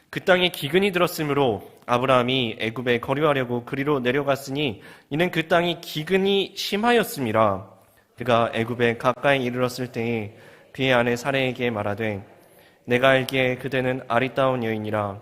그 땅에 기근이 들었으므로 아브라함이 애굽에 거류하려고 그리로 내려갔으니 이는 그 땅이 기근이 심하였음이라. 그가 애굽에 가까이 이르렀을 때에 그의 아내 사레에게 말하되 내가 알기에 그대는 아리따운 여인이라.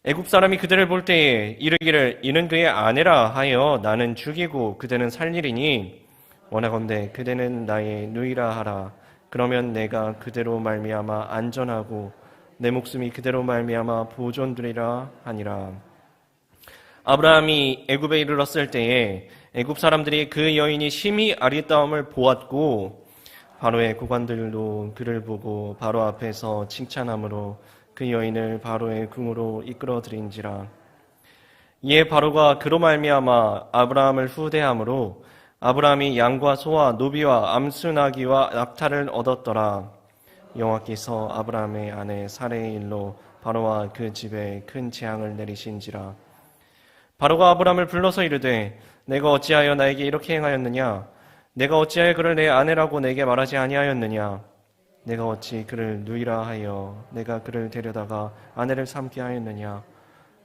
애굽 사람이 그대를 볼 때에 이르기를 이는 그의 아내라 하여 나는 죽이고 그대는 살리리니 원하건대 그대는 나의 누이라 하라. 그러면 내가 그대로 말미암아 안전하고 내 목숨이 그대로 말미암아 보존되리라 하니라. 아브라함이 애굽에 이르렀을 때에 애굽 사람들이 그 여인이 심히 아리따움을 보았고 바로의 구관들도 그를 보고 바로 앞에서 칭찬함으로 그 여인을 바로의 궁으로 이끌어들인지라. 이에 바로가 그로 말미암아 아브라함을 후대함으로 아브라함이 양과 소와 노비와 암수 나귀와 낙타를 얻었더라. 여호와께서 아브라함의 아내 사레의 일로 바로와 그 집에 큰 재앙을 내리신지라. 바로가 아브라함을 불러서 이르되 내가 어찌하여 나에게 이렇게 행하였느냐? 내가 어찌하여 그를 내 아내라고 내게 말하지 아니하였느냐? 내가 어찌 그를 누이라 하여 내가 그를 데려다가 아내를 삼게 하였느냐?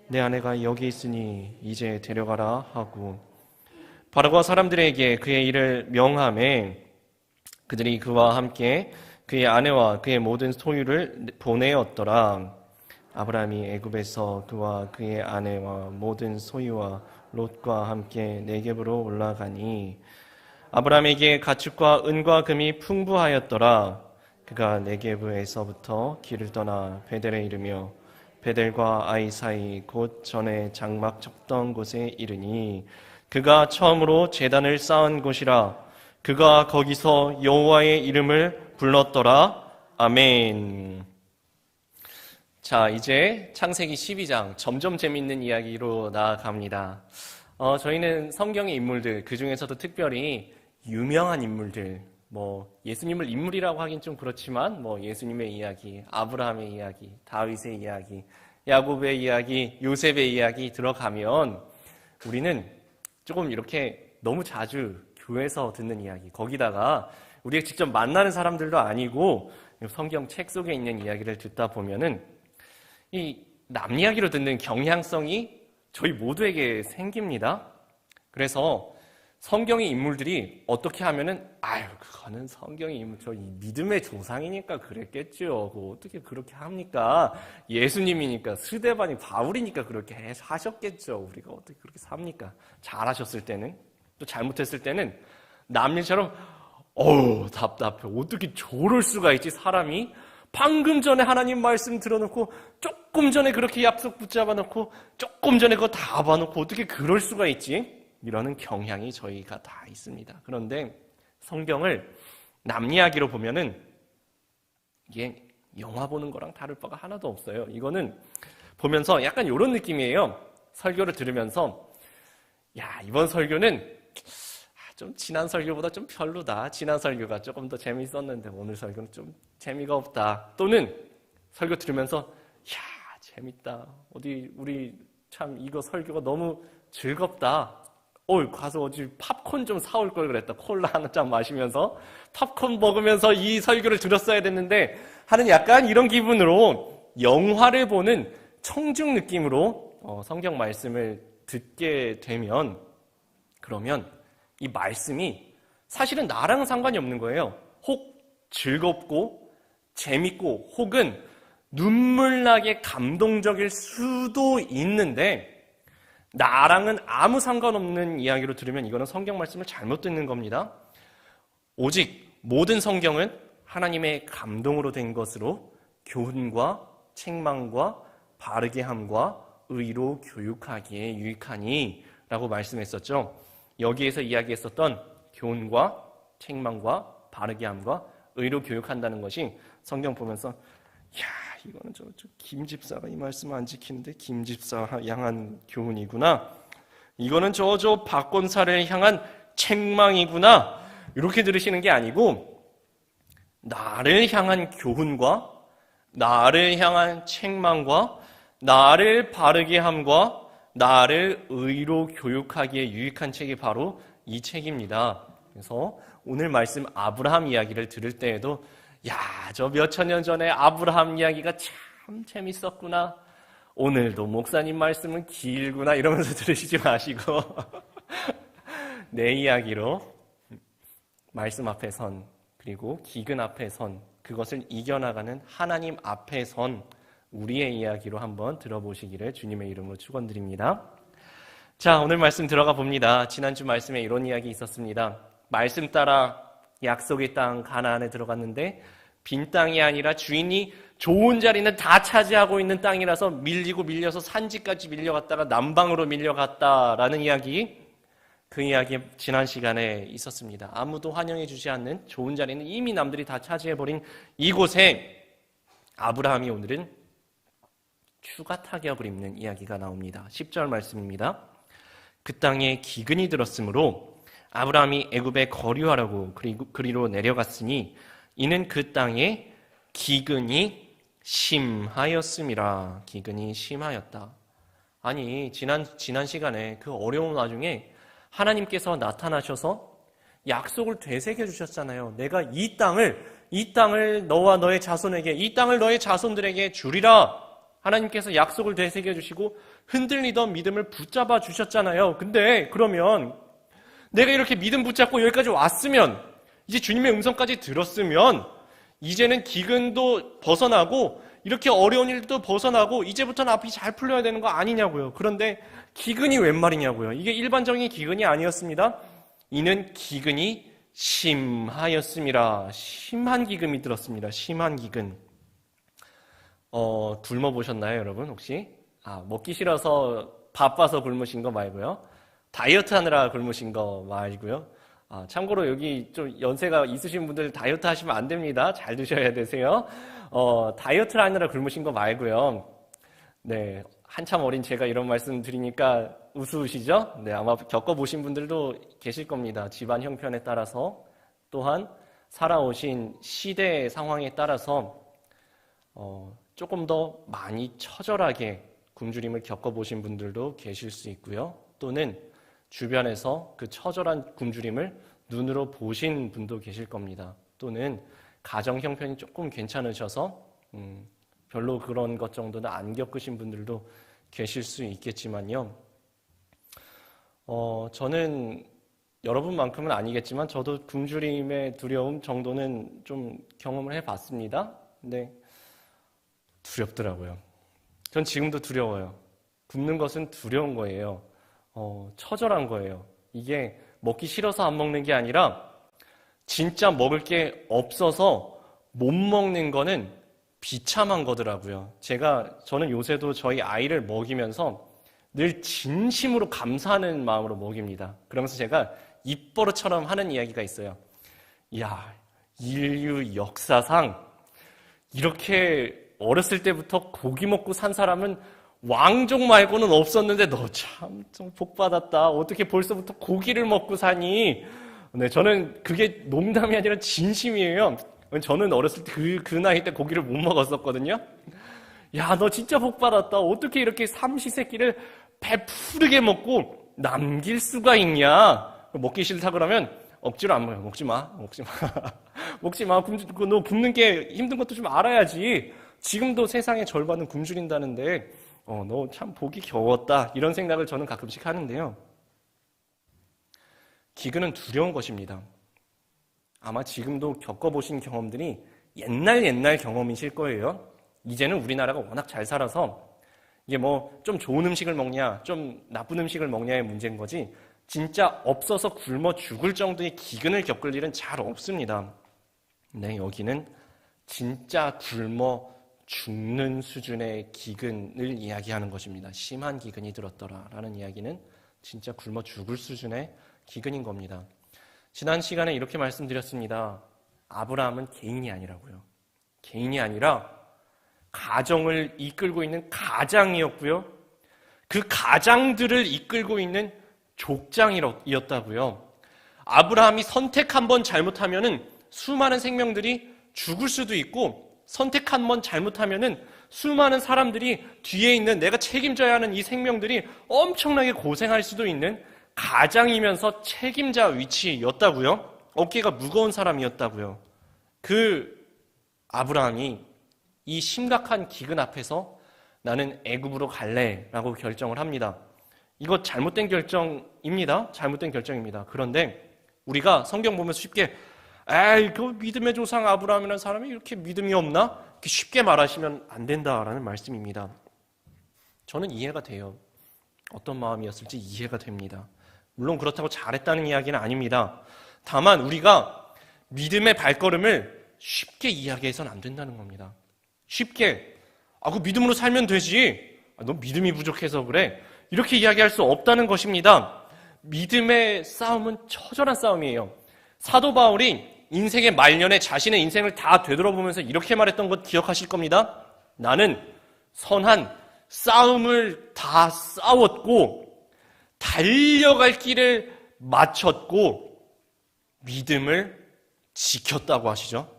내 아내가 여기 있으니 이제 데려가라 하고 바로가 사람들에게 그의 일을 명하매 그들이 그와 함께 그의 아내와 그의 모든 소유를 보내었더라. 아브라함이 애굽에서 그와 그의 아내와 모든 소유와 롯과 함께 네겝으로 올라가니 아브라함에게 가축과 은과 금이 풍부하였더라. 그가 네겝에서부터 길을 떠나 베델에 이르며 베델과 아이 사이 곧 전에 장막 쳤던 곳에 이르니 그가 처음으로 제단을 쌓은 곳이라. 그가 거기서 여호와의 이름을 불렀더라. 아멘. 자, 이제 창세기 12장 점점 재밌는 이야기로 나아갑니다. 저희는 성경의 인물들, 그 중에서도 특별히 유명한 인물들, 예수님을 인물이라고 하긴 좀 그렇지만, 예수님의 이야기, 아브라함의 이야기, 다윗의 이야기, 야곱의 이야기, 요셉의 이야기 들어가면 우리는 조금 이렇게 너무 자주 교회에서 듣는 이야기, 거기다가 우리가 직접 만나는 사람들도 아니고 성경 책 속에 있는 이야기를 듣다 보면은 이 남 이야기로 듣는 경향성이 저희 모두에게 생깁니다. 그래서 성경의 인물들이 어떻게 하면은 그거는 성경의 인물, 저 믿음의 조상이니까 그랬겠죠. 그거 어떻게 그렇게 합니까? 예수님이니까, 스데반이 바울이니까 그렇게 하셨겠죠. 우리가 어떻게 그렇게 삽니까? 잘하셨을 때는, 또 잘못했을 때는 남일처럼 답답해. 어떻게 저럴 수가 있지, 사람이? 방금 전에 하나님 말씀 들어놓고 조금 전에 그렇게 약속 붙잡아 놓고 조금 전에 그거 다 봐놓고 어떻게 그럴 수가 있지? 이러는 경향이 저희가 다 있습니다. 그런데 성경을 남 이야기로 보면은 이게 영화 보는 거랑 다를 바가 하나도 없어요. 이거는 보면서 약간 이런 느낌이에요. 설교를 들으면서 이번 설교는 좀 지난 설교보다 좀 별로다. 지난 설교가 조금 더 재미있었는데 오늘 설교는 좀 재미가 없다. 또는 설교 들으면서 재밌다. 우리 참 이거 설교가 너무 즐겁다. 가서 어디 팝콘 좀 사올 걸 그랬다. 콜라 하나 짠 마시면서 팝콘 먹으면서 이 설교를 들었어야 됐는데 하는 약간 이런 기분으로 영화를 보는 청중 느낌으로 성경 말씀을 듣게 되면 그러면 이 말씀이 사실은 나랑은 상관이 없는 거예요. 혹 즐겁고 재밌고 혹은 눈물나게 감동적일 수도 있는데 나랑은 아무 상관없는 이야기로 들으면 이거는 성경 말씀을 잘못 듣는 겁니다. 오직 모든 성경은 하나님의 감동으로 된 것으로 교훈과 책망과 바르게 함과 의로 교육하기에 유익하니 라고 말씀했었죠. 여기에서 이야기했었던 교훈과 책망과 바르게 함과 의로 교육한다는 것이 성경 보면서 이거는 저 김 집사가 이 말씀 안 지키는데 김 집사 향한 교훈이구나. 이거는 저 박권사를 향한 책망이구나. 이렇게 들으시는 게 아니고 나를 향한 교훈과 나를 향한 책망과 나를 바르게 함과 나를 의로 교육하기에 유익한 책이 바로 이 책입니다. 그래서 오늘 말씀 아브라함 이야기를 들을 때에도 저 몇천 년 전에 아브라함 이야기가 참 참 재밌었구나. 오늘도 목사님 말씀은 길구나 이러면서 들으시지 마시고 내 이야기로 말씀 앞에 선, 그리고 기근 앞에 선, 그것을 이겨나가는 하나님 앞에 선 우리의 이야기로 한번 들어보시기를 주님의 이름으로 축원드립니다. 자, 오늘 말씀 들어가 봅니다. 지난주 말씀에 이런 이야기 있었습니다. 말씀 따라 약속의 땅 가나안에 들어갔는데 빈 땅이 아니라 주인이 좋은 자리는 다 차지하고 있는 땅이라서 밀리고 밀려서 산지까지 밀려갔다가 남방으로 밀려갔다라는 이야기, 그 이야기 지난 시간에 있었습니다. 아무도 환영해 주지 않는 좋은 자리는 이미 남들이 다 차지해버린 이곳에 아브라함이 오늘은 추가 타격을 입는 이야기가 나옵니다. 10절 말씀입니다. 그 땅에 기근이 들었으므로 아브라함이 애굽에 거류하라고 그리로 내려갔으니 이는 그 땅에 기근이 심하였음이라. 기근이 심하였다. 아니, 지난 시간에 그 어려운 와중에 하나님께서 나타나셔서 약속을 되새겨 주셨잖아요. 내가 이 땅을 너와 너의 자손에게, 이 땅을 너의 자손들에게 주리라. 하나님께서 약속을 되새겨 주시고 흔들리던 믿음을 붙잡아 주셨잖아요. 근데 그러면 내가 이렇게 믿음 붙잡고 여기까지 왔으면, 이제 주님의 음성까지 들었으면 이제는 기근도 벗어나고 이렇게 어려운 일도 벗어나고 이제부터는 앞이 잘 풀려야 되는 거 아니냐고요. 그런데 기근이 웬 말이냐고요. 이게 일반적인 기근이 아니었습니다. 이는 기근이 심하였음이라. 심한 기근이 들었습니다. 심한 기근. 굶어 보셨나요, 여러분? 혹시? 먹기 싫어서 바빠서 굶으신 거 말고요. 다이어트 하느라 굶으신 거 말고요. 참고로 여기 좀 연세가 있으신 분들 다이어트 하시면 안 됩니다. 잘 드셔야 되세요. 다이어트를 하느라 굶으신 거 말고요. 네, 한참 어린 제가 이런 말씀 드리니까 우스우시죠? 네, 아마 겪어보신 분들도 계실 겁니다. 집안 형편에 따라서, 또한 살아오신 시대 상황에 따라서 조금 더 많이 처절하게 굶주림을 겪어보신 분들도 계실 수 있고요. 또는 주변에서 그 처절한 굶주림을 눈으로 보신 분도 계실 겁니다. 또는 가정 형편이 조금 괜찮으셔서 별로 그런 것 정도는 안 겪으신 분들도 계실 수 있겠지만요. 저는 여러분만큼은 아니겠지만 저도 굶주림의 두려움 정도는 좀 경험을 해봤습니다. 근데 두렵더라고요. 전 지금도 두려워요. 굶는 것은 두려운 거예요. 처절한 거예요. 이게 먹기 싫어서 안 먹는 게 아니라 진짜 먹을 게 없어서 못 먹는 거는 비참한 거더라고요. 저는 요새도 저희 아이를 먹이면서 늘 진심으로 감사하는 마음으로 먹입니다. 그러면서 제가 입버릇처럼 하는 이야기가 있어요. 야, 인류 역사상 이렇게 어렸을 때부터 고기 먹고 산 사람은 왕족 말고는 없었는데 너 참 복 받았다. 어떻게 벌써부터 고기를 먹고 사니? 네, 저는 그게 농담이 아니라 진심이에요. 저는 어렸을 때 그 나이 때 고기를 못 먹었었거든요. 야, 너 진짜 복 받았다. 어떻게 이렇게 삼시세끼를 배부르게 먹고 남길 수가 있냐? 먹기 싫다 그러면 억지로 안 먹어요. 먹지 마. 먹지 마. 너 굶는 게 힘든 것도 좀 알아야지. 지금도 세상의 절반은 굶주린다는데 너 참 보기 겨웠다. 이런 생각을 저는 가끔씩 하는데요. 기근은 두려운 것입니다. 아마 지금도 겪어보신 경험들이 옛날 경험이실 거예요. 이제는 우리나라가 워낙 잘 살아서 이게 뭐 좀 좋은 음식을 먹냐, 좀 나쁜 음식을 먹냐의 문제인 거지 진짜 없어서 굶어 죽을 정도의 기근을 겪을 일은 잘 없습니다. 네, 여기는 진짜 굶어 죽는 수준의 기근을 이야기하는 것입니다. 심한 기근이 들었더라라는 이야기는 진짜 굶어 죽을 수준의 기근인 겁니다. 지난 시간에 이렇게 말씀드렸습니다. 아브라함은 개인이 아니라고요. 개인이 아니라 가정을 이끌고 있는 가장이었고요. 그 가장들을 이끌고 있는 족장이었다고요. 아브라함이 선택 한 번 잘못하면은 수많은 생명들이 죽을 수도 있고, 선택 한 번 잘못하면은 수많은 사람들이 뒤에 있는 내가 책임져야 하는 이 생명들이 엄청나게 고생할 수도 있는 가장이면서 책임자 위치였다고요. 어깨가 무거운 사람이었다고요. 그 아브라함이 이 심각한 기근 앞에서 나는 애굽으로 갈래라고 결정을 합니다. 이거 잘못된 결정입니다. 잘못된 결정입니다. 그런데 우리가 성경 보면서 쉽게 에이, 그 믿음의 조상 아브라함이라는 사람이 이렇게 믿음이 없나? 이렇게 쉽게 말하시면 안 된다라는 말씀입니다. 저는 이해가 돼요. 어떤 마음이었을지 이해가 됩니다. 물론 그렇다고 잘했다는 이야기는 아닙니다. 다만 우리가 믿음의 발걸음을 쉽게 이야기해서는 안 된다는 겁니다. 쉽게 그 믿음으로 살면 되지. 너 믿음이 부족해서 그래. 이렇게 이야기할 수 없다는 것입니다. 믿음의 싸움은 처절한 싸움이에요. 사도 바울이 인생의 말년에 자신의 인생을 다 되돌아보면서 이렇게 말했던 것 기억하실 겁니다. 나는 선한 싸움을 다 싸웠고 달려갈 길을 마쳤고 믿음을 지켰다고 하시죠.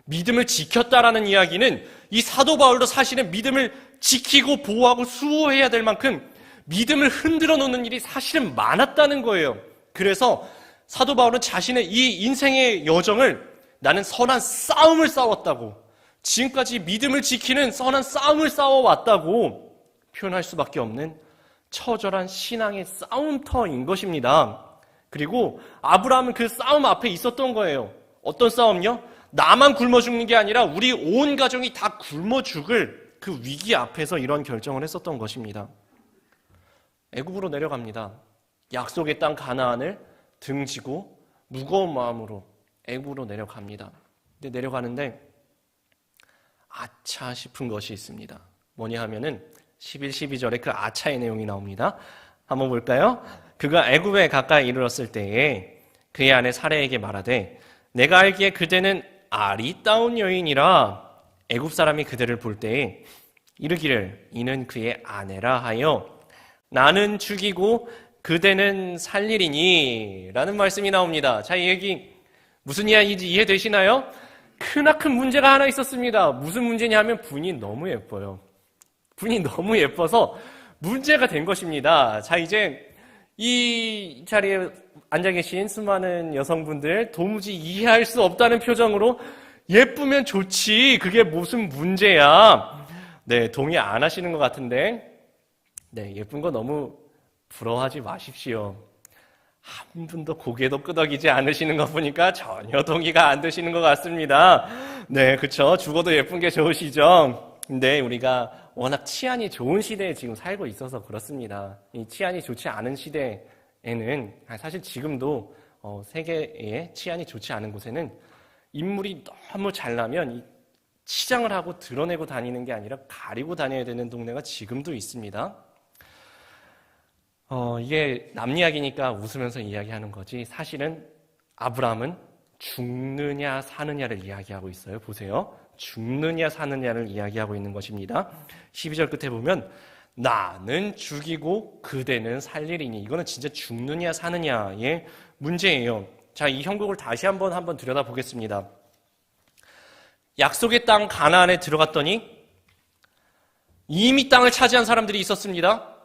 믿음을 지켰다라는 이야기는 이 사도 바울도 사실은 믿음을 지키고 보호하고 수호해야 될 만큼 믿음을 흔들어 놓는 일이 사실은 많았다는 거예요. 그래서 사도 바울은 자신의 이 인생의 여정을 나는 선한 싸움을 싸웠다고, 지금까지 믿음을 지키는 선한 싸움을 싸워왔다고 표현할 수밖에 없는 처절한 신앙의 싸움터인 것입니다. 그리고 아브라함은 그 싸움 앞에 있었던 거예요. 어떤 싸움요? 나만 굶어 죽는 게 아니라 우리 온 가정이 다 굶어 죽을 그 위기 앞에서 이런 결정을 했었던 것입니다. 애굽으로 내려갑니다. 약속의 땅 가나안을 등지고 무거운 마음으로 애굽으로 내려갑니다. 근데 내려가는데 아차 싶은 것이 있습니다. 뭐냐 하면은 11, 12절에 그 아차의 내용이 나옵니다. 한번 볼까요? 그가 애굽에 가까이 이르렀을 때에 그의 아내 사레에게 말하되 내가 알기에 그대는 아리따운 여인이라 애굽 사람이 그대를 볼 때에 이르기를 이는 그의 아내라 하여 나는 죽이고 그대는 살리리니 라는 말씀이 나옵니다. 자, 이 얘기 무슨 이야기인지 이해되시나요? 크나큰 문제가 하나 있었습니다. 무슨 문제냐 하면 분이 너무 예뻐요. 분이 너무 예뻐서 문제가 된 것입니다. 자, 이제 이 자리에 앉아 계신 수많은 여성분들 도무지 이해할 수 없다는 표정으로 예쁘면 좋지 그게 무슨 문제야. 네, 동의 안 하시는 것 같은데 네, 예쁜 거 너무 부러워하지 마십시오. 한 분도 고개도 끄덕이지 않으시는 거 보니까 전혀 동의가 안 되시는 것 같습니다. 네, 그쵸. 죽어도 예쁜 게 좋으시죠. 근데 우리가 워낙 치안이 좋은 시대에 지금 살고 있어서 그렇습니다. 이 치안이 좋지 않은 시대에는 사실 지금도 세계에 치안이 좋지 않은 곳에는 인물이 너무 잘나면 이 치장을 하고 드러내고 다니는 게 아니라 가리고 다녀야 되는 동네가 지금도 있습니다. 이게 남 이야기니까 웃으면서 이야기하는 거지 사실은 아브라함은 죽느냐 사느냐를 이야기하고 있어요. 보세요. 죽느냐 사느냐를 이야기하고 있는 것입니다. 12절 끝에 보면 나는 죽이고 그대는 살리리니 이거는 진짜 죽느냐 사느냐의 문제예요. 자, 이 형국을 다시 한번 들여다보겠습니다. 약속의 땅 가나안에 들어갔더니 이미 땅을 차지한 사람들이 있었습니다.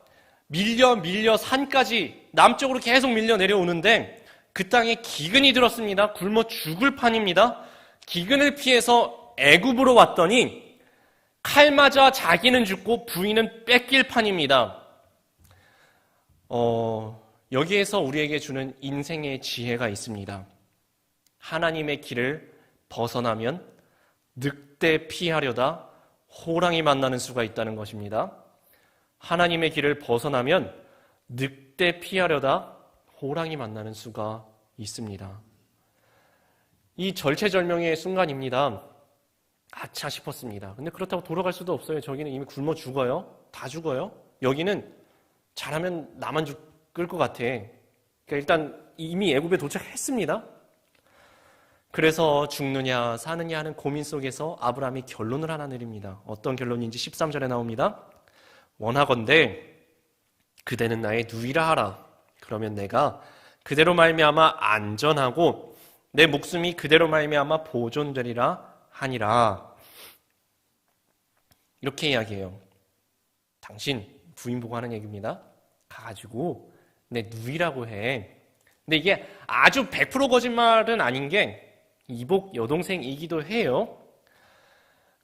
밀려 산까지 남쪽으로 계속 밀려 내려오는데 그 땅에 기근이 들었습니다. 굶어 죽을 판입니다. 기근을 피해서 애굽으로 왔더니 칼 맞아 자기는 죽고 부인은 뺏길 판입니다. 여기에서 우리에게 주는 인생의 지혜가 있습니다. 하나님의 길을 벗어나면 늑대 피하려다 호랑이 만나는 수가 있다는 것입니다. 하나님의 길을 벗어나면 늑대 피하려다 호랑이 만나는 수가 있습니다. 이 절체절명의 순간입니다. 아차 싶었습니다. 근데 그렇다고 돌아갈 수도 없어요. 저기는 이미 굶어 죽어요. 다 죽어요. 여기는 잘하면 나만 죽을 것 같아. 그러니까 일단 이미 애굽에 도착했습니다. 그래서 죽느냐 사느냐 하는 고민 속에서 아브라함이 결론을 하나 내립니다. 어떤 결론인지 13절에 나옵니다. 원하건대 그대는 나의 누이라 하라. 그러면 내가 그대로 말미암아 안전하고 내 목숨이 그대로 말미암아 보존되리라 하니라. 이렇게 이야기해요. 당신 부인 보고 하는 얘기입니다. 가가지고 내 누이라고 해. 근데 이게 아주 100% 거짓말은 아닌 게 이복 여동생이기도 해요.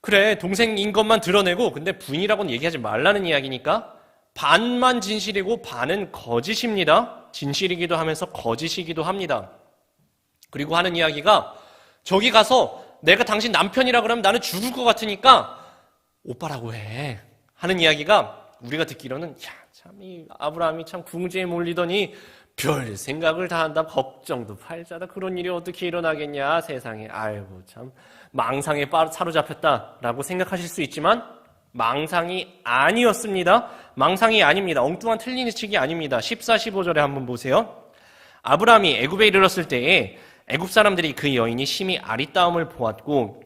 그래, 동생인 것만 드러내고, 근데 부인이라고는 얘기하지 말라는 이야기니까, 반만 진실이고 반은 거짓입니다. 진실이기도 하면서 거짓이기도 합니다. 그리고 하는 이야기가, 저기 가서 내가 당신 남편이라 그러면 나는 죽을 것 같으니까 오빠라고 해. 하는 이야기가 우리가 듣기로는, 야, 참, 이 아브라함이 참 궁지에 몰리더니 별 생각을 다 한다. 걱정도 팔자다. 그런 일이 어떻게 일어나겠냐, 세상에. 아이고, 참, 망상에 사로잡혔다라고 생각하실 수 있지만, 망상이 아니었습니다. 망상이 아닙니다. 엉뚱한 틀린 예측이 아닙니다. 14, 15절에 한번 보세요. 아브라함이 애굽에 이르렀을 때에 애굽 사람들이 그 여인이 심히 아리따움을 보았고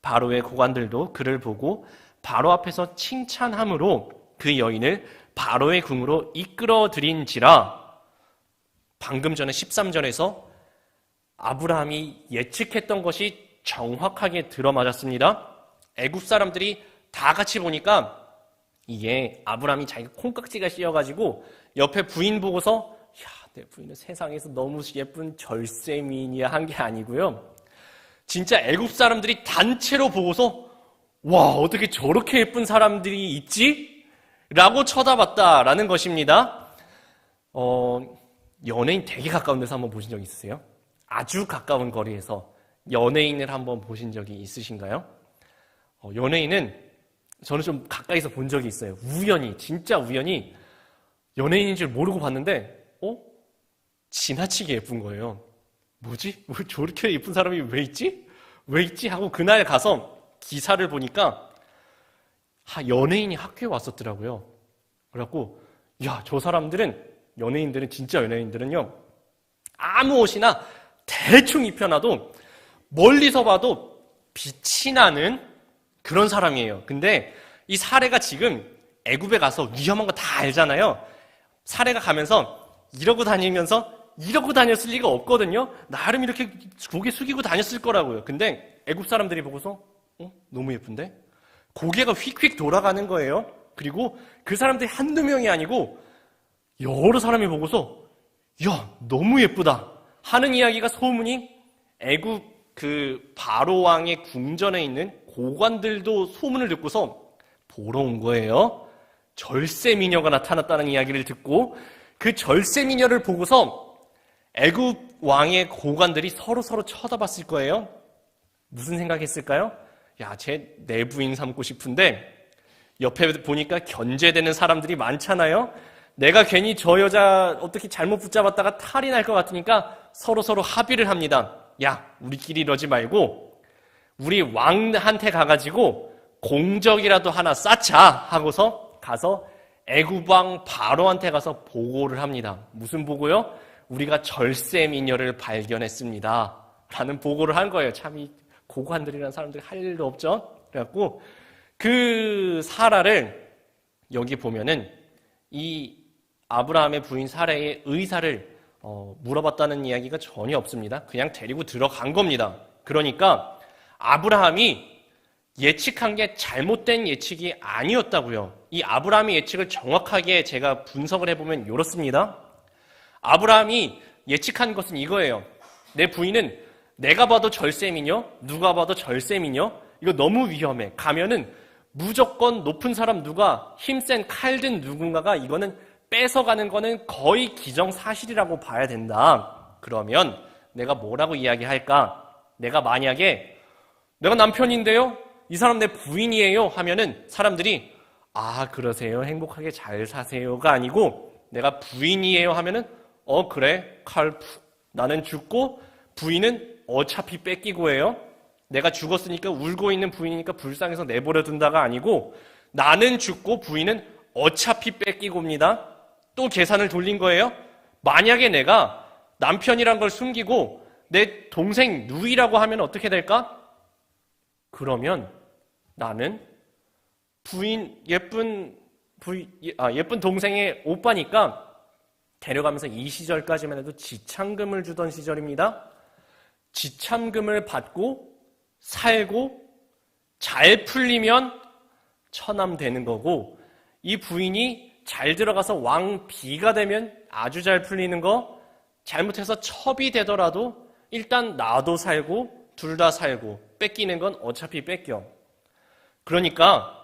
바로의 고관들도 그를 보고 바로 앞에서 칭찬함으로 그 여인을 바로의 궁으로 이끌어들인지라. 방금 전에 13절에서 아브라함이 예측했던 것이 정확하게 들어맞았습니다. 애굽 사람들이 다 같이 보니까 이게 아브라함이 자기가 콩깍지가 씌어가지고 옆에 부인 보고서, 야, 내 부인은 세상에서 너무 예쁜 절세미인이야 한 게 아니고요. 진짜 애굽 사람들이 단체로 보고서, 와, 어떻게 저렇게 예쁜 사람들이 있지? 라고 쳐다봤다라는 것입니다. 연예인 되게 가까운 데서 한번 보신 적 있으세요? 아주 가까운 거리에서 연예인을 한번 보신 적이 있으신가요? 연예인은 저는 좀 가까이서 본 적이 있어요. 우연히, 진짜 우연히 연예인인 줄 모르고 봤는데, 지나치게 예쁜 거예요. 뭐지? 왜 저렇게 예쁜 사람이 왜 있지? 왜 있지? 하고 그날 가서 기사를 보니까 연예인이 학교에 왔었더라고요. 그래갖고, 야, 저 사람들은, 연예인들은, 진짜 연예인들은요, 아무 옷이나 대충 입혀놔도 멀리서 봐도 빛이 나는 그런 사람이에요. 근데 이 사례가 지금 애굽에 가서 위험한 거 다 알잖아요. 사례가 가면서 이러고 다녔을 리가 없거든요. 나름 이렇게 고개 숙이고 다녔을 거라고요. 근데 애굽 사람들이 보고서 너무 예쁜데? 고개가 휙휙 돌아가는 거예요. 그리고 그 사람들이 한두 명이 아니고 여러 사람이 보고서, 야, 너무 예쁘다 하는 이야기가, 소문이 애굽 그 바로 왕의 궁전에 있는 고관들도 소문을 듣고서 보러 온 거예요. 절세 미녀가 나타났다는 이야기를 듣고, 그 절세 미녀를 보고서 애굽 왕의 고관들이 서로 쳐다봤을 거예요. 무슨 생각했을까요? 야, 내 부인 삼고 싶은데 옆에 보니까 견제되는 사람들이 많잖아요. 내가 괜히 저 여자 어떻게 잘못 붙잡았다가 탈이 날 것 같으니까 서로 합의를 합니다. 야, 우리끼리 이러지 말고 우리 왕한테 가가지고 공적이라도 하나 쌓자 하고서 가서 애굽 왕 바로한테 가서 보고를 합니다. 무슨 보고요? 우리가 절세 미녀를 발견했습니다 라는 보고를 한 거예요. 참, 이 고관들이라는 사람들이 할 일도 없죠. 그래갖고 그 사라를, 여기 보면은 이 아브라함의 부인 사라의 의사를 물어봤다는 이야기가 전혀 없습니다. 그냥 데리고 들어간 겁니다. 그러니까 아브라함이 예측한 게 잘못된 예측이 아니었다고요. 이 아브라함의 예측을 정확하게 제가 분석을 해보면 이렇습니다. 아브라함이 예측한 것은 이거예요. 내 부인은 내가 봐도 절세미녀, 누가 봐도 절세미녀, 이거 너무 위험해. 가면은 무조건 높은 사람 누가, 힘센 칼든 누군가가 이거는 뺏어가는 거는 거의 기정사실이라고 봐야 된다. 그러면 내가 뭐라고 이야기할까? 내가 만약에 내가 남편인데요? 이 사람 내 부인이에요? 하면은 사람들이, 아, 그러세요? 행복하게 잘 사세요가 아니고, 내가 부인이에요? 하면은 그래, 칼 푹, 나는 죽고 부인은 어차피 뺏기고 해요. 내가 죽었으니까 울고 있는 부인이니까 불쌍해서 내버려 둔다가 아니고, 나는 죽고 부인은 어차피 뺏기고입니다. 또 계산을 돌린 거예요. 만약에 내가 남편이란 걸 숨기고 내 동생 누이라고 하면 어떻게 될까? 그러면 나는 예쁜 동생의 오빠니까 데려가면서 이 시절까지만 해도 지참금을 주던 시절입니다. 지참금을 받고 살고 잘 풀리면 처남 되는 거고, 이 부인이 잘 들어가서 왕비가 되면 아주 잘 풀리는 거, 잘못해서 첩이 되더라도 일단 나도 살고 둘 다 살고, 뺏기는 건 어차피 뺏겨. 그러니까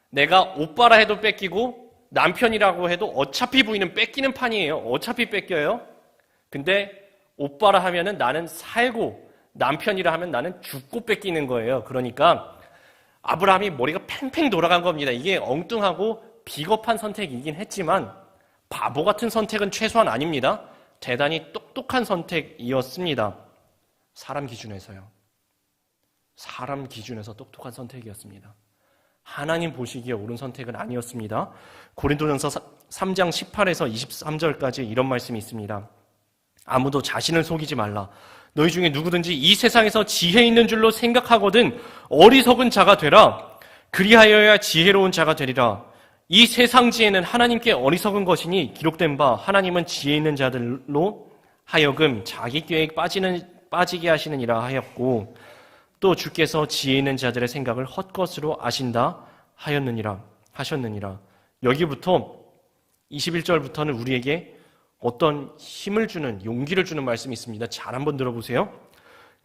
내가 오빠라 해도 뺏기고 남편이라고 해도 어차피 부인은 뺏기는 판이에요. 어차피 뺏겨요. 근데 오빠라 하면은 나는 살고 남편이라 하면 나는 죽고 뺏기는 거예요. 그러니까 아브라함이 머리가 팽팽 돌아간 겁니다. 이게 엉뚱하고 비겁한 선택이긴 했지만 바보 같은 선택은 최소한 아닙니다. 대단히 똑똑한 선택이었습니다. 사람 기준에서요. 사람 기준에서 똑똑한 선택이었습니다. 하나님 보시기에 옳은 선택은 아니었습니다. 고린도전서 3장 18에서 23절까지 이런 말씀이 있습니다. 아무도 자신을 속이지 말라. 너희 중에 누구든지 이 세상에서 지혜 있는 줄로 생각하거든 어리석은 자가 되라. 그리하여야 지혜로운 자가 되리라. 이 세상 지혜는 하나님께 어리석은 것이니 기록된 바 하나님은 지혜 있는 자들로 하여금 자기 계획 빠지게 하시느니라 하였고 또 주께서 지혜 있는 자들의 생각을 헛것으로 아신다 하셨느니라. 여기부터 21절부터는 우리에게 어떤 힘을 주는, 용기를 주는 말씀이 있습니다. 잘 한번 들어보세요.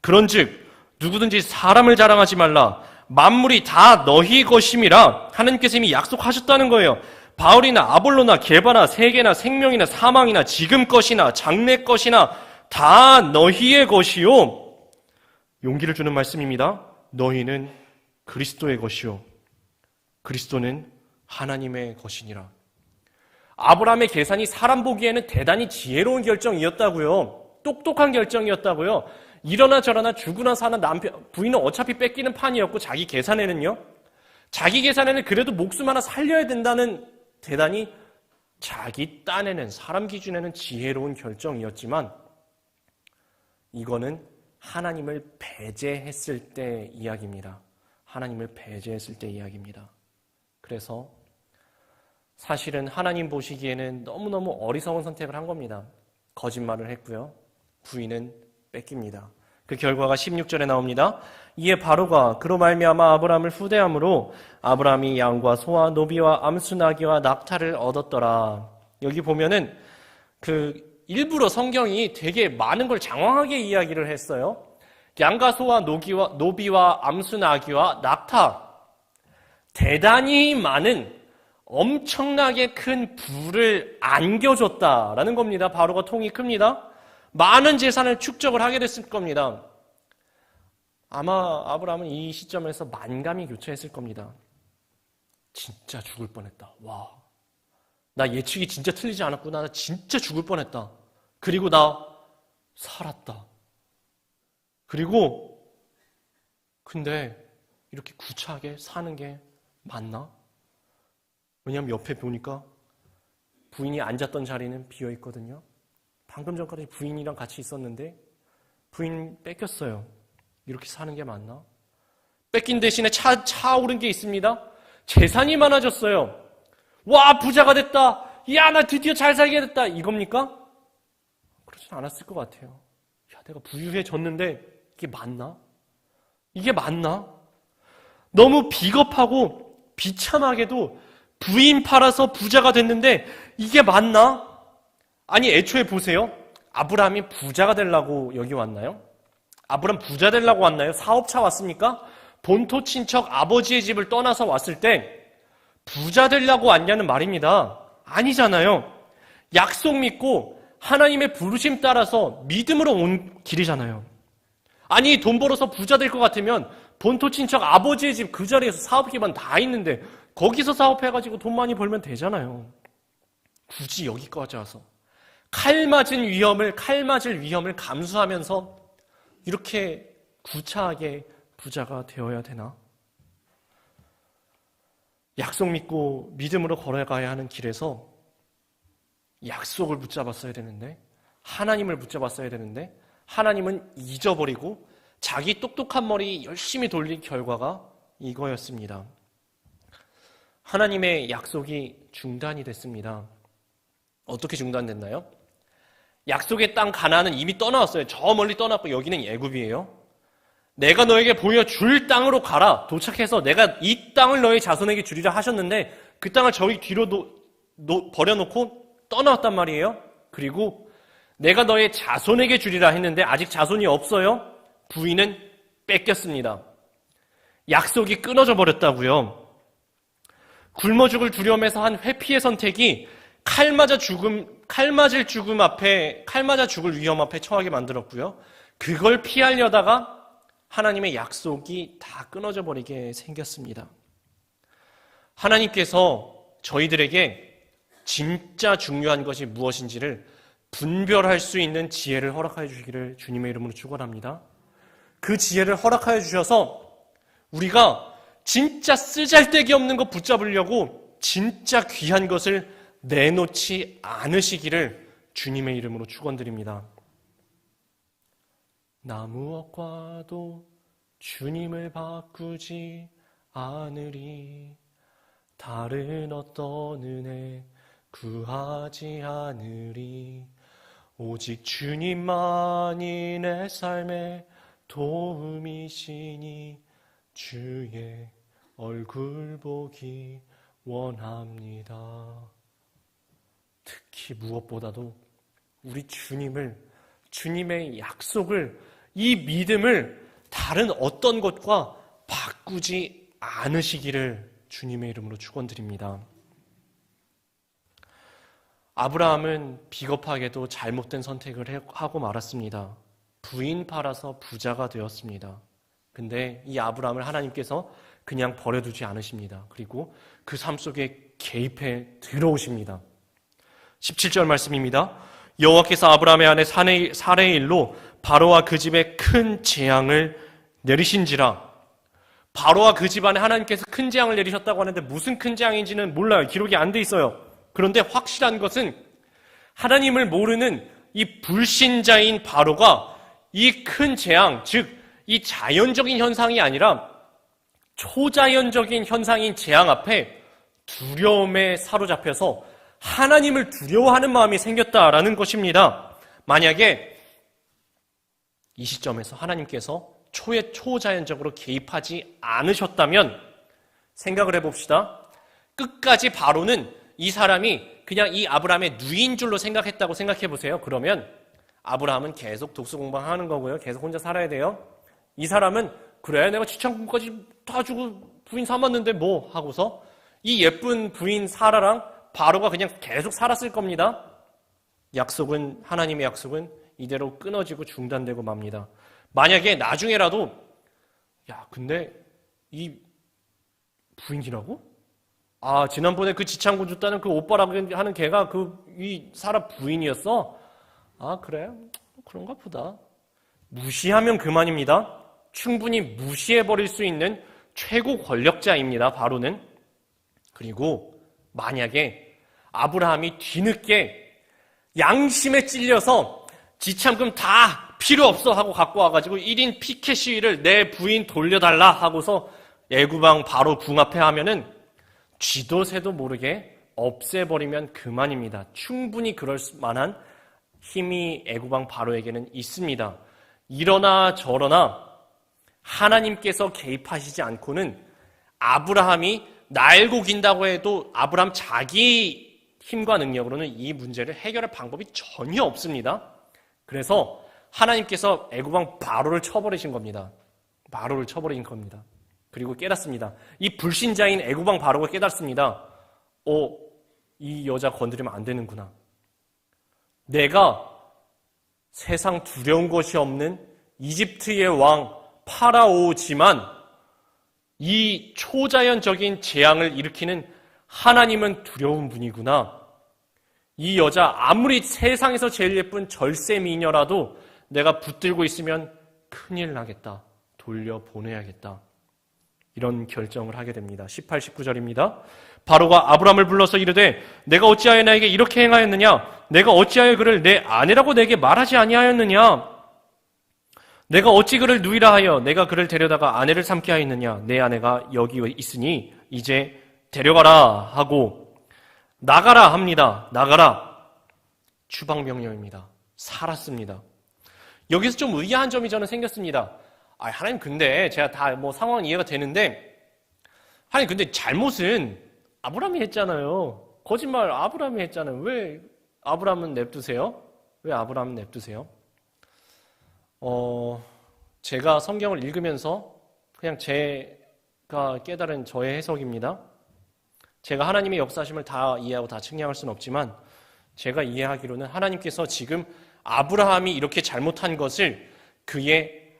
그런즉 누구든지 사람을 자랑하지 말라. 만물이 다 너희 것임이라. 하나님께서 이미 약속하셨다는 거예요. 바울이나 아볼로나 게바나 세계나 생명이나 사망이나 지금 것이나 장래 것이나 다 너희의 것이요. 용기를 주는 말씀입니다. 너희는 그리스도의 것이요. 그리스도는 하나님의 것이니라. 아브라함의 계산이 사람 보기에는 대단히 지혜로운 결정이었다고요. 똑똑한 결정이었다고요. 이러나 저러나 죽으나 사나 남편, 부인은 어차피 뺏기는 판이었고 자기 계산에는요. 자기 계산에는 그래도 목숨 하나 살려야 된다는 대단히 자기 딴에는 사람 기준에는 지혜로운 결정이었지만 이거는 하나님을 배제했을 때 이야기입니다. 하나님을 배제했을 때 이야기입니다. 그래서 사실은 하나님 보시기에는 너무너무 어리석은 선택을 한 겁니다. 거짓말을 했고요. 부인은 뺏깁니다. 그 결과가 16절에 나옵니다. 이에 바로가 그로 말미암아 아브라함을 후대함으로 아브라함이 양과 소와 노비와 암수 나귀와 낙타를 얻었더라. 여기 보면은 일부러 성경이 되게 많은 걸 장황하게 이야기를 했어요. 양과 소와 노비와 암수 나귀와 낙타, 대단히 많은 엄청나게 큰 부를 안겨줬다라는 겁니다. 바로가 통이 큽니다. 많은 재산을 축적을 하게 됐을 겁니다. 아마 아브라함은 이 시점에서 만감이 교차했을 겁니다. 진짜 죽을 뻔했다. 와, 나 예측이 진짜 틀리지 않았구나. 나 진짜 죽을 뻔했다. 그리고 나 살았다. 근데 이렇게 구차하게 사는 게 맞나? 왜냐하면 옆에 보니까 부인이 앉았던 자리는 비어 있거든요. 방금 전까지 부인이랑 같이 있었는데 부인 뺏겼어요. 이렇게 사는 게 맞나? 뺏긴 대신에 차오른 게 있습니다. 재산이 많아졌어요. 와, 부자가 됐다. 야, 나 드디어 잘 살게 됐다. 이겁니까? 그렇진 않았을 것 같아요. 야, 내가 부유해졌는데 이게 맞나? 이게 맞나? 너무 비겁하고 비참하게도 부인 팔아서 부자가 됐는데 이게 맞나? 아니, 애초에 보세요. 아브라함이 부자가 되려고 여기 왔나요? 아브라함 부자 되려고 왔나요? 사업차 왔습니까? 본토 친척 아버지의 집을 떠나서 왔을 때 부자 되려고 왔냐는 말입니다. 아니잖아요. 약속 믿고 하나님의 부르심 따라서 믿음으로 온 길이잖아요. 아니, 돈 벌어서 부자 될 것 같으면 본토 친척 아버지의 집 그 자리에서 사업 기반 다 있는데 거기서 사업해가지고 돈 많이 벌면 되잖아요. 굳이 여기까지 와서 칼 맞을 위험을 감수하면서 이렇게 구차하게 부자가 되어야 되나? 약속 믿고 믿음으로 걸어가야 하는 길에서 약속을 붙잡았어야 되는데, 하나님을 붙잡았어야 되는데 하나님은 잊어버리고 자기 똑똑한 머리 열심히 돌린 결과가 이거였습니다. 하나님의 약속이 중단이 됐습니다. 어떻게 중단됐나요? 약속의 땅 가나안은 이미 떠나왔어요. 저 멀리 떠났고 여기는 애굽이에요. 내가 너에게 보여줄 땅으로 가라. 도착해서 내가 이 땅을 너의 자손에게 주리라 하셨는데 그 땅을 저기 뒤로 버려놓고 떠나왔단 말이에요. 그리고 내가 너의 자손에게 주리라 했는데 아직 자손이 없어요. 부인은 뺏겼습니다. 약속이 끊어져 버렸다고요. 굶어 죽을 두려움에서 한 회피의 선택이 칼 맞아 죽을 위험 앞에 처하게 만들었고요. 그걸 피하려다가 하나님의 약속이 다 끊어져 버리게 생겼습니다. 하나님께서 저희들에게 진짜 중요한 것이 무엇인지를 분별할 수 있는 지혜를 허락하여 주시기를 주님의 이름으로 축원합니다. 그 지혜를 허락하여 주셔서 우리가 진짜 쓰잘데기 없는 것 붙잡으려고 진짜 귀한 것을 내놓지 않으시기를 주님의 이름으로 축원드립니다. 나 무엇과도 주님을 바꾸지 않으리. 다른 어떤 은혜 구하지 않으리. 오직 주님만이 내 삶의 도움이시니 주의 얼굴 보기 원합니다. 특히 무엇보다도 우리 주님의 약속을, 이 믿음을 다른 어떤 것과 바꾸지 않으시기를 주님의 이름으로 축원드립니다. 아브라함은 비겁하게도 잘못된 선택을 하고 말았습니다. 부인 팔아서 부자가 되었습니다. 근데 이 아브라함을 하나님께서 그냥 버려두지 않으십니다. 그리고 그 삶 속에 개입해 들어오십니다. 17절 말씀입니다. 여호와께서 아브라함의 아내 사레의 일로 바로와 그 집에 큰 재앙을 내리신지라. 바로와 그 집안에 하나님께서 큰 재앙을 내리셨다고 하는데 무슨 큰 재앙인지는 몰라요. 기록이 안 돼 있어요. 그런데 확실한 것은 하나님을 모르는 이 불신자인 바로가 이 큰 재앙, 즉 이 자연적인 현상이 아니라 초자연적인 현상인 재앙 앞에 두려움에 사로잡혀서 하나님을 두려워하는 마음이 생겼다라는 것입니다. 만약에 이 시점에서 하나님께서 초자연적으로 개입하지 않으셨다면 생각을 해봅시다. 끝까지 바로는 이 사람이 그냥 이 아브라함의 누이인 줄로 생각했다고 생각해보세요. 그러면 아브라함은 계속 독수 공방하는 거고요. 계속 혼자 살아야 돼요. 이 사람은 그래 내가 지창금까지 다 주고 부인 삼았는데 뭐 하고서 이 예쁜 부인 사라랑 바로가 그냥 계속 살았을 겁니다. 하나님의 약속은 이대로 끊어지고 중단되고 맙니다. 만약에 나중에라도 야 근데 이 부인이라고? 아 지난번에 그 지창구 줬다는 그 오빠라고 하는 걔가 이 사라 부인이었어? 아 그래? 그런가 보다. 무시하면 그만입니다. 충분히 무시해버릴 수 있는 최고 권력자입니다. 바로는. 그리고 만약에 아브라함이 뒤늦게 양심에 찔려서 지참금 다 필요 없어 하고 갖고 와가지고 1인 피켓 시위를 내 부인 돌려달라 하고서 애굽왕 바로 궁 앞에 하면은 쥐도 새도 모르게 없애버리면 그만입니다. 충분히 그럴 만한 힘이 애굽왕 바로에게는 있습니다. 이러나 저러나 하나님께서 개입하시지 않고는 아브라함이 날고 긴다고 해도 아브라함 자기 힘과 능력으로는 이 문제를 해결할 방법이 전혀 없습니다. 그래서 하나님께서 애굽왕 바로를 쳐버리신 겁니다. 바로를 쳐버린 겁니다. 그리고 깨닫습니다. 이 불신자인 애굽왕 바로가 깨닫습니다. 이 여자 건드리면 안 되는구나. 내가 세상 두려운 것이 없는 이집트의 왕 파라오지만 이 초자연적인 재앙을 일으키는 하나님은 두려운 분이구나. 이 여자 아무리 세상에서 제일 예쁜 절세 미녀라도 내가 붙들고 있으면 큰일 나겠다. 돌려보내야겠다. 이런 결정을 하게 됩니다. 18, 19절입니다. 바로가 아브람을 불러서 이르되 내가 어찌하여 나에게 이렇게 행하였느냐? 내가 어찌하여 그를 내 아내라고 내게 말하지 아니하였느냐? 내가 어찌 그를 누이라 하여 내가 그를 데려다가 아내를 삼게 하였느냐? 내 아내가 여기 있으니 이제 데려가라 하고 나가라 합니다. 나가라. 추방명령입니다. 살았습니다. 여기서 좀 의아한 점이 저는 생겼습니다. 하나님 근데 제가 다 상황은 이해가 되는데 하나님 근데 잘못은 아브람이 했잖아요. 거짓말 아브람이 했잖아요. 왜 아브람은 냅두세요? 왜 아브람은 냅두세요? 제가 성경을 읽으면서 그냥 제 깨달은 저의 해석입니다. 제가 하나님의 역사심을 다 이해하고 다 측량할 수는 없지만 제가 이해하기로는 하나님께서 지금 아브라함이 이렇게 잘못한 것을 그의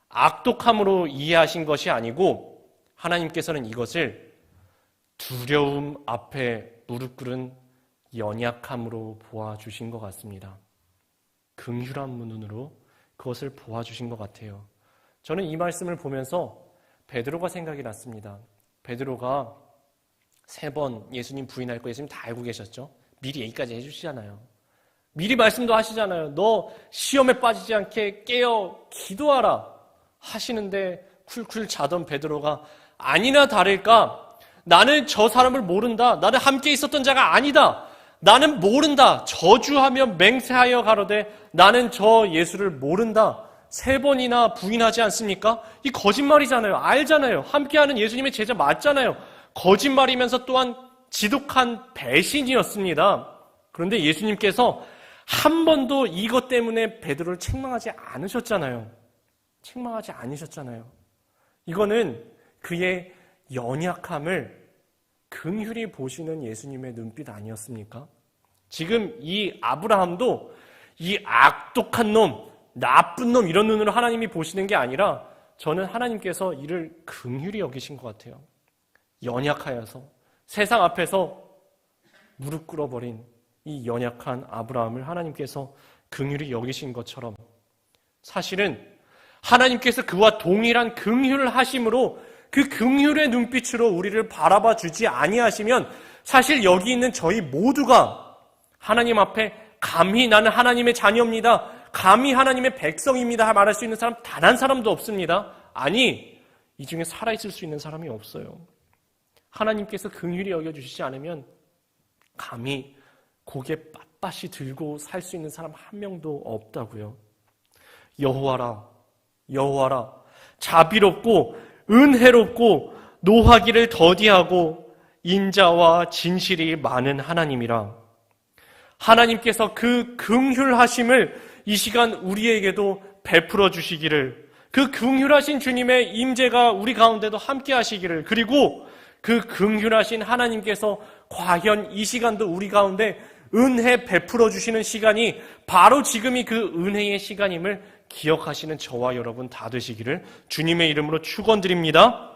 악독함으로 이해하신 것이 아니고 하나님께서는 이것을 두려움 앞에 무릎 꿇은 연약함으로 보아주신 것 같습니다. 긍휼한 눈으로 그것을 보아주신 것 같아요. 저는 이 말씀을 보면서 베드로가 생각이 났습니다. 베드로가 3번 예수님 부인할 거 예수님 다 알고 계셨죠? 미리 얘기까지 해주시잖아요. 미리 말씀도 하시잖아요. 너 시험에 빠지지 않게 깨어 기도하라 하시는데 쿨쿨 자던 베드로가 아니나 다를까 나는 저 사람을 모른다. 나는 함께 있었던 자가 아니다. 나는 모른다. 저주하며 맹세하여 가로되 나는 저 예수를 모른다. 3번이나 부인하지 않습니까? 이 거짓말이잖아요. 알잖아요. 함께하는 예수님의 제자 맞잖아요. 거짓말이면서 또한 지독한 배신이었습니다. 그런데 예수님께서 한 번도 이것 때문에 베드로를 책망하지 않으셨잖아요. 책망하지 않으셨잖아요. 이거는 그의 연약함을 긍휼히 보시는 예수님의 눈빛 아니었습니까? 지금 이 아브라함도 이 악독한 놈, 나쁜 놈 이런 눈으로 하나님이 보시는 게 아니라 저는 하나님께서 이를 긍휼히 여기신 것 같아요. 연약하여서 세상 앞에서 무릎 꿇어버린 이 연약한 아브라함을 하나님께서 긍휼히 여기신 것처럼 사실은 하나님께서 그와 동일한 긍휼을 하심으로 그 긍휼의 눈빛으로 우리를 바라봐 주지 아니하시면 사실 여기 있는 저희 모두가 하나님 앞에 감히 나는 하나님의 자녀입니다. 감히 하나님의 백성입니다. 말할 수 있는 사람 단 한 사람도 없습니다. 아니, 이 중에 살아있을 수 있는 사람이 없어요. 하나님께서 긍휼히 여겨주시지 않으면 감히 고개 빳빳이 들고 살 수 있는 사람 한 명도 없다고요. 여호와라, 여호와라, 자비롭고 은혜롭고 노하기를 더디하고 인자와 진실이 많은 하나님이라. 하나님께서 그 긍휼하심을 이 시간 우리에게도 베풀어 주시기를, 그 긍휼하신 주님의 임재가 우리 가운데도 함께 하시기를, 그리고 그 긍휼하신 하나님께서 과연 이 시간도 우리 가운데 은혜 베풀어 주시는 시간이 바로 지금이 그 은혜의 시간임을 기억하시는 저와 여러분 다 되시기를 주님의 이름으로 축원드립니다.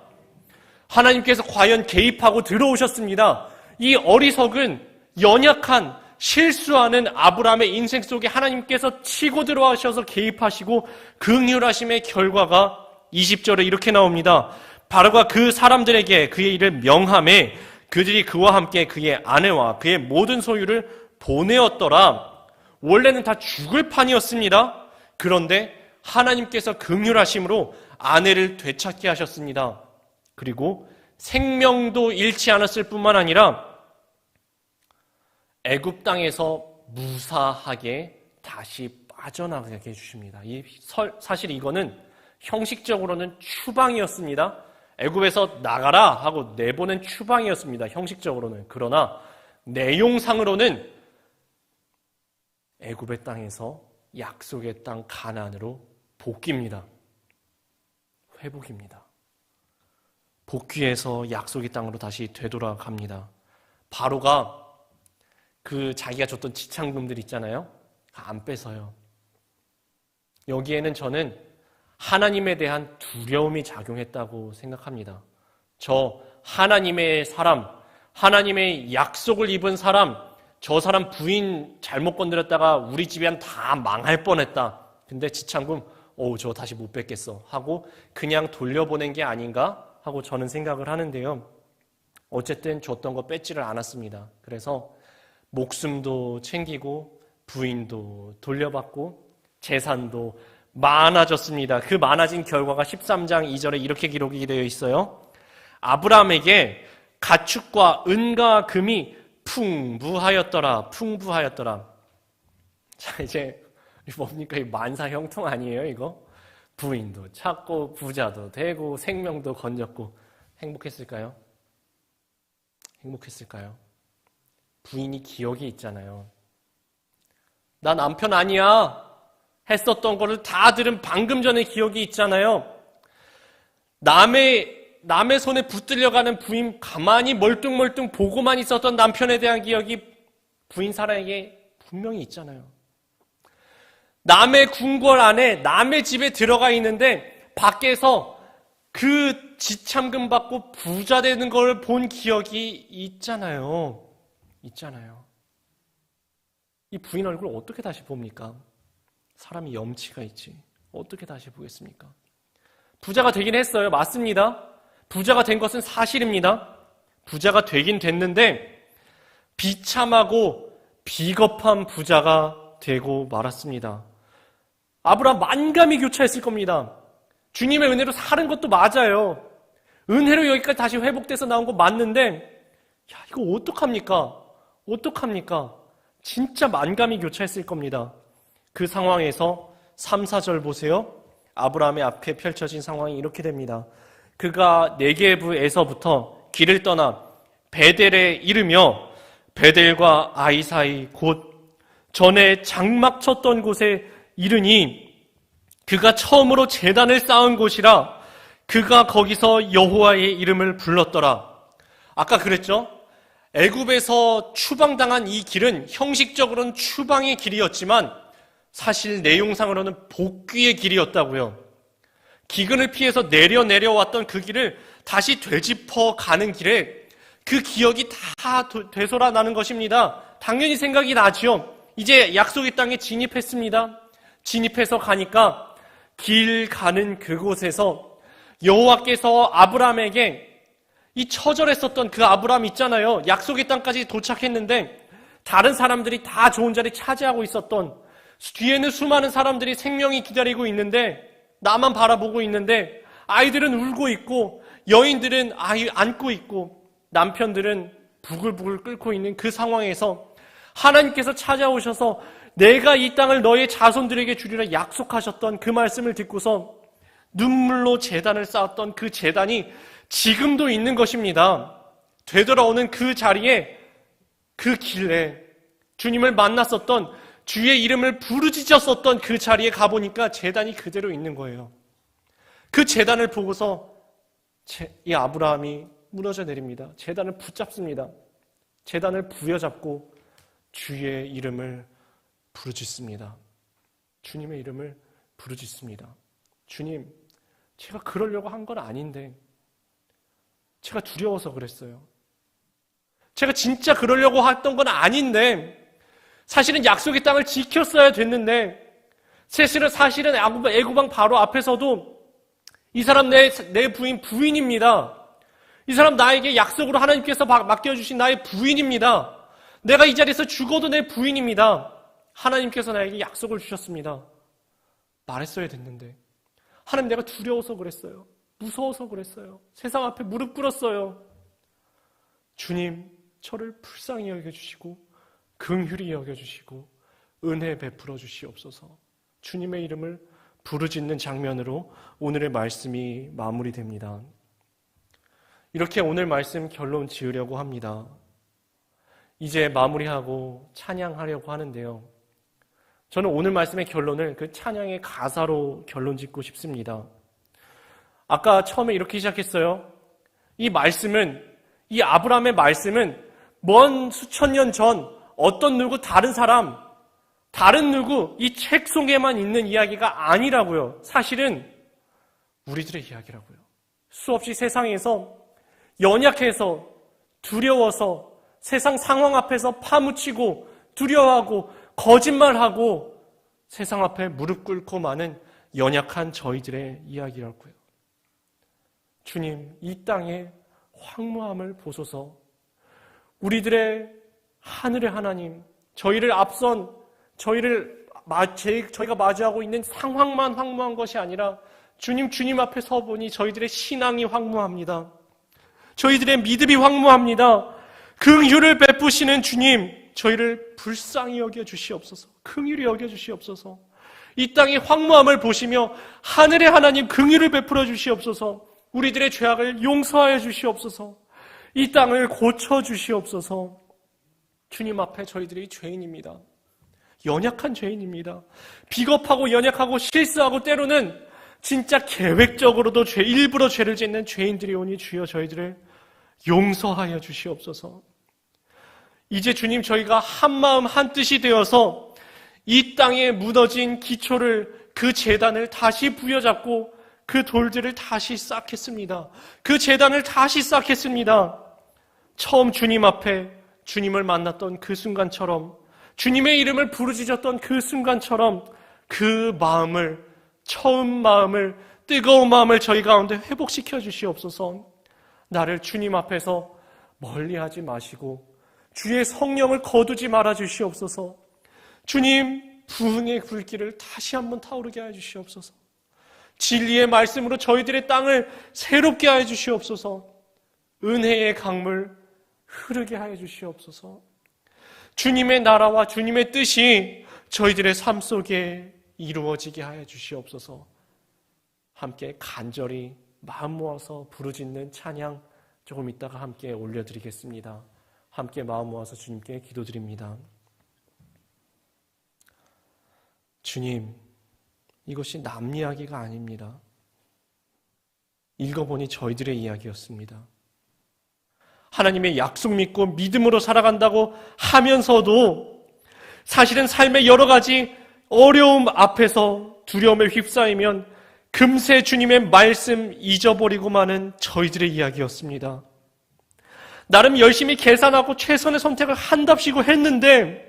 하나님께서 과연 개입하고 들어오셨습니다. 이 어리석은 연약한 실수하는 아브라함의 인생 속에 하나님께서 치고 들어와셔서 개입하시고 긍휼하심의 결과가 20절에 이렇게 나옵니다. 바로가 그 사람들에게 그의 일을 명함에 그들이 그와 함께 그의 아내와 그의 모든 소유를 보내었더라. 원래는 다 죽을 판이었습니다. 그런데 하나님께서 긍휼하심으로 아내를 되찾게 하셨습니다. 그리고 생명도 잃지 않았을 뿐만 아니라 애굽 땅에서 무사하게 다시 빠져나가게 해주십니다. 사실 이거는 형식적으로는 추방이었습니다. 애굽에서 나가라 하고 내보낸 추방이었습니다. 형식적으로는. 그러나 내용상으로는 애굽의 땅에서 약속의 땅 가나안으로 복귀입니다. 회복입니다. 복귀해서 약속의 땅으로 다시 되돌아갑니다. 바로가 그 자기가 줬던 지창금들 있잖아요. 안 뺏어요. 여기에는 저는 하나님에 대한 두려움이 작용했다고 생각합니다. 저 하나님의 사람, 하나님의 약속을 입은 사람, 저 사람 부인 잘못 건드렸다가 우리 집안 다 망할 뻔했다. 근데 지창금, 저 다시 못 뵙겠어 하고 그냥 돌려보낸 게 아닌가 하고 저는 생각을 하는데요. 어쨌든 줬던 거 뺏지를 않았습니다. 그래서 목숨도 챙기고 부인도 돌려받고 재산도 많아졌습니다. 그 많아진 결과가 13장 2절에 이렇게 기록이 되어 있어요. 아브라함에게 가축과 은과 금이 풍부하였더라. 풍부하였더라. 자, 이제 뭡니까? 이 만사 형통 아니에요, 이거? 부인도 찾고 부자도 되고 생명도 건졌고 행복했을까요? 행복했을까요? 부인이 기억이 있잖아요. 나 남편 아니야 했었던 거를 다 들은 방금 전에 기억이 있잖아요. 남의 손에 붙들려가는 부인 가만히 멀뚱멀뚱 보고만 있었던 남편에 대한 기억이 부인 사라에게 분명히 있잖아요. 남의 궁궐 안에 남의 집에 들어가 있는데 밖에서 그 지참금 받고 부자 되는 걸 본 기억이 있잖아요. 이 부인 얼굴 어떻게 다시 봅니까? 사람이 염치가 있지. 어떻게 다시 보겠습니까? 부자가 되긴 했어요. 맞습니다. 부자가 된 것은 사실입니다. 부자가 되긴 됐는데 비참하고 비겁한 부자가 되고 말았습니다. 아브라함 만감이 교차했을 겁니다. 주님의 은혜로 사는 것도 맞아요. 은혜로 여기까지 다시 회복돼서 나온 거 맞는데 이거 어떡합니까? 진짜 만감이 교차했을 겁니다. 그 상황에서 3, 4절 보세요. 아브라함의 앞에 펼쳐진 상황이 이렇게 됩니다. 그가 네게브에서부터 길을 떠나 베델에 이르며 베델과 아이 사이 곧 전에 장막 쳤던 곳에 이르니 그가 처음으로 제단을 쌓은 곳이라 그가 거기서 여호와의 이름을 불렀더라. 아까 그랬죠? 애굽에서 추방당한 이 길은 형식적으로는 추방의 길이었지만 사실 내용상으로는 복귀의 길이었다고요. 기근을 피해서 내려왔던 그 길을 다시 되짚어 가는 길에 그 기억이 다 되돌아나는 것입니다. 당연히 생각이 나지요. 이제 약속의 땅에 진입했습니다. 진입해서 가니까 길 가는 그곳에서 여호와께서 아브라함에게 이 처절했었던 그 아브라함 있잖아요. 약속의 땅까지 도착했는데 다른 사람들이 다 좋은 자리 차지하고 있었던, 뒤에는 수많은 사람들이 생명이 기다리고 있는데 나만 바라보고 있는데 아이들은 울고 있고 여인들은 아이 안고 있고 남편들은 부글부글 끓고 있는 그 상황에서 하나님께서 찾아오셔서 내가 이 땅을 너의 자손들에게 주리라 약속하셨던 그 말씀을 듣고서 눈물로 제단을 쌓았던 그 제단이 지금도 있는 것입니다. 되돌아오는 그 자리에, 그 길에 주님을 만났었던, 주의 이름을 부르짖었었던 그 자리에 가보니까 제단이 그대로 있는 거예요. 그 제단을 보고서 이 아브라함이 무너져 내립니다. 제단을 붙잡습니다. 제단을 부여잡고 주의 이름을 부르짖습니다. 주님의 이름을 부르짖습니다. 주님, 제가 그러려고 한 건 아닌데 제가 두려워서 그랬어요. 제가 진짜 그러려고 했던 건 아닌데 사실은 약속의 땅을 지켰어야 됐는데 사실은 애굽왕 바로 앞에서도 이 사람 내 부인입니다. 이 사람 나에게 약속으로 하나님께서 맡겨주신 나의 부인입니다. 내가 이 자리에서 죽어도 내 부인입니다. 하나님께서 나에게 약속을 주셨습니다. 말했어야 됐는데 하나님, 내가 두려워서 그랬어요. 무서워서 그랬어요. 세상 앞에 무릎 꿇었어요. 주님, 저를 불쌍히 여겨주시고 긍휼히 여겨주시고 은혜 베풀어 주시옵소서. 주님의 이름을 부르짖는 장면으로 오늘의 말씀이 마무리됩니다. 이렇게 오늘 말씀 결론 지으려고 합니다. 이제 마무리하고 찬양하려고 하는데요. 저는 오늘 말씀의 결론을 그 찬양의 가사로 결론 짓고 싶습니다. 아까 처음에 이렇게 시작했어요. 이 아브라함의 말씀은 먼 수천 년 전 어떤 누구 다른 누구 이 책 속에만 있는 이야기가 아니라고요. 사실은 우리들의 이야기라고요. 수없이 세상에서 연약해서 두려워서 세상 상황 앞에서 파묻히고 두려워하고 거짓말하고 세상 앞에 무릎 꿇고 마는 연약한 저희들의 이야기라고요. 주님, 이 땅의 황무함을 보소서. 우리들의 하늘의 하나님, 저희가 마주하고 있는 상황만 황무한 것이 아니라 주님 앞에 서보니 저희들의 신앙이 황무합니다. 저희들의 믿음이 황무합니다. 긍휼을 베푸시는 주님, 저희를 불쌍히 여겨주시옵소서. 긍휼히 여겨주시옵소서. 이 땅의 황무함을 보시며 하늘의 하나님 긍휼을 베풀어 주시옵소서. 우리들의 죄악을 용서하여 주시옵소서. 이 땅을 고쳐주시옵소서. 주님 앞에 저희들이 죄인입니다. 연약한 죄인입니다. 비겁하고 연약하고 실수하고 때로는 진짜 계획적으로도 일부러 죄를 짓는 죄인들이 오니 주여 저희들을 용서하여 주시옵소서. 이제 주님 저희가 한마음 한뜻이 되어서 이 땅에 무너진 기초를, 그 제단을 다시 부여잡고 그 돌들을 다시 쌓겠습니다. 그 제단을 다시 쌓겠습니다. 처음 주님 앞에 주님을 만났던 그 순간처럼, 주님의 이름을 부르짖었던 그 순간처럼 그 마음을, 처음 마음을, 뜨거운 마음을 저희 가운데 회복시켜 주시옵소서. 나를 주님 앞에서 멀리하지 마시고 주의 성령을 거두지 말아 주시옵소서. 주님, 부흥의 불길을 다시 한번 타오르게 하여 주시옵소서. 진리의 말씀으로 저희들의 땅을 새롭게 하여 주시옵소서. 은혜의 강물 흐르게 하여 주시옵소서. 주님의 나라와 주님의 뜻이 저희들의 삶 속에 이루어지게 하여 주시옵소서. 함께 간절히 마음 모아서 부르짖는 찬양 조금 이따가 함께 올려드리겠습니다. 함께 마음 모아서 주님께 기도드립니다. 주님, 이것이 남 이야기가 아닙니다. 읽어보니 저희들의 이야기였습니다. 하나님의 약속 믿고 믿음으로 살아간다고 하면서도 사실은 삶의 여러 가지 어려움 앞에서 두려움에 휩싸이면 금세 주님의 말씀 잊어버리고 마는 저희들의 이야기였습니다. 나름 열심히 계산하고 최선의 선택을 한답시고 했는데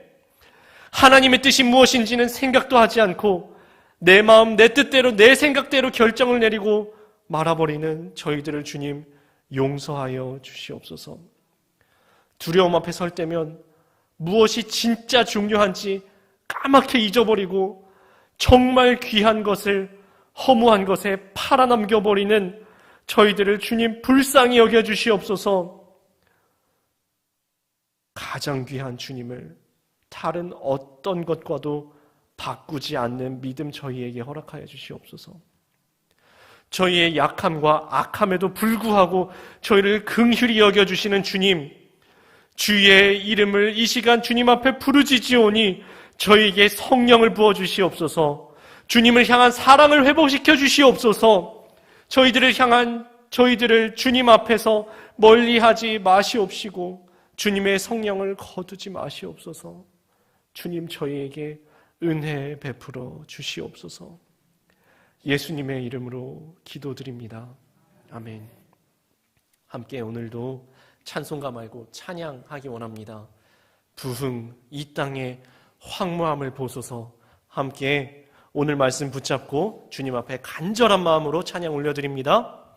하나님의 뜻이 무엇인지는 생각도 하지 않고 내 마음, 내 뜻대로, 내 생각대로 결정을 내리고 말아버리는 저희들을 주님 용서하여 주시옵소서. 두려움 앞에 설 때면 무엇이 진짜 중요한지 까맣게 잊어버리고 정말 귀한 것을 허무한 것에 팔아넘겨버리는 저희들을 주님 불쌍히 여겨주시옵소서. 가장 귀한 주님을 다른 어떤 것과도 바꾸지 않는 믿음 저희에게 허락하여 주시옵소서. 저희의 약함과 악함에도 불구하고 저희를 긍휼히 여겨주시는 주님, 주의 이름을 이 시간 주님 앞에 부르짖으오니 저희에게 성령을 부어주시옵소서. 주님을 향한 사랑을 회복시켜 주시옵소서. 저희들을 주님 앞에서 멀리하지 마시옵시고 주님의 성령을 거두지 마시옵소서. 주님 저희에게 은혜 베풀어 주시옵소서. 예수님의 이름으로 기도드립니다. 아멘. 함께 오늘도 찬송가 말고 찬양하기 원합니다. 부흥 이 땅의 황무함을 보소서. 함께 오늘 말씀 붙잡고 주님 앞에 간절한 마음으로 찬양 올려드립니다.